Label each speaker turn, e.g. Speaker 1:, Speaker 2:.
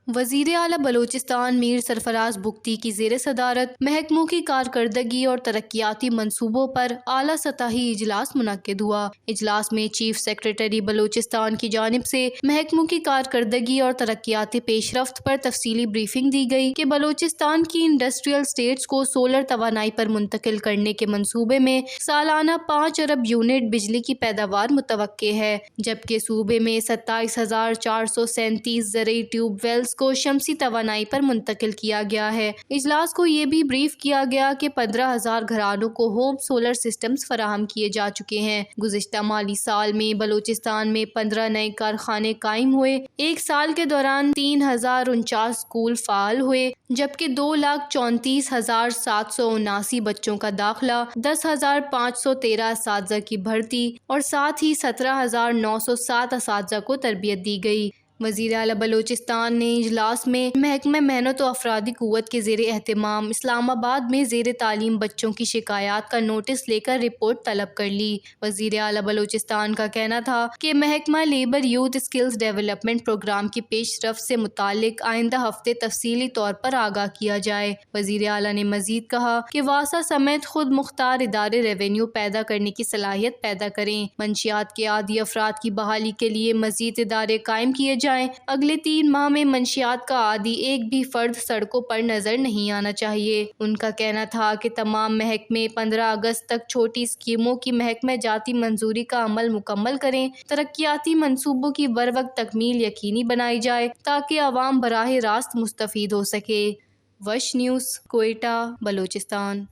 Speaker 1: وزیر اعلیٰ بلوچستان میر سرفراز بگٹی کی زیر صدارت محکموں کی کارکردگی اور ترقیاتی منصوبوں پر اعلیٰ سطحی اجلاس منعقد ہوا۔ اجلاس میں چیف سیکریٹری بلوچستان کی جانب سے محکموں کی کارکردگی اور ترقیاتی پیش رفت پر تفصیلی بریفنگ دی گئی کہ بلوچستان کی انڈسٹریل اسٹیٹس کو سولر توانائی پر منتقل کرنے کے منصوبے میں سالانہ 5 ارب یونٹ بجلی کی پیداوار متوقع ہے، جبکہ صوبے میں 27,437 زرعی ٹیوب ویلز کو شمسی توانائی پر منتقل کیا گیا ہے۔ اجلاس کو یہ بھی بریف کیا گیا کہ 15,000 گھرانوں کو ہوم سولر سسٹمز فراہم کیے جا چکے ہیں۔ گزشتہ مالی سال میں بلوچستان میں 15 نئے کارخانے قائم ہوئے۔ ایک سال کے دوران 3,049 اسکول فعال ہوئے، جبکہ 2,34,779 بچوں کا داخلہ، 10,513 اساتذہ کی بھرتی اور ساتھ ہی 17,907 اساتذہ کو تربیت دی گئی۔ وزیر اعلیٰ بلوچستان نے اجلاس میں محکمہ محنت و افرادی قوت کے زیر اہتمام اسلام آباد میں زیر تعلیم بچوں کی شکایات کا نوٹس لے کر رپورٹ طلب کر لی۔ وزیر اعلیٰ بلوچستان کا کہنا تھا کہ محکمہ labour youth skills development programme کی پیش رفت سے متعلق آئندہ ہفتے تفصیلی طور پر آگاہ کیا جائے۔ وزیر اعلیٰ نے مزید کہا کہ واسا سمیت خود مختار ادارے ریونیو پیدا کرنے کی صلاحیت پیدا کریں، منشیات کے عادی افراد کی بحالی کے لیے مزید ادارے قائم کیے جائیں۔ اگلے 3 ماہ میں منشیات کا عادی ایک بھی فرد سڑکوں پر نظر نہیں آنا چاہیے۔ ان کا کہنا تھا کہ تمام محکمے 15 اگست تک چھوٹی اسکیموں کی محکمہ جاتی منظوری کا عمل مکمل کریں، ترقیاتی منصوبوں کی بروقت تکمیل یقینی بنائی جائے تاکہ عوام براہ راست مستفید ہو سکے۔ وش نیوز، کوئٹہ، بلوچستان۔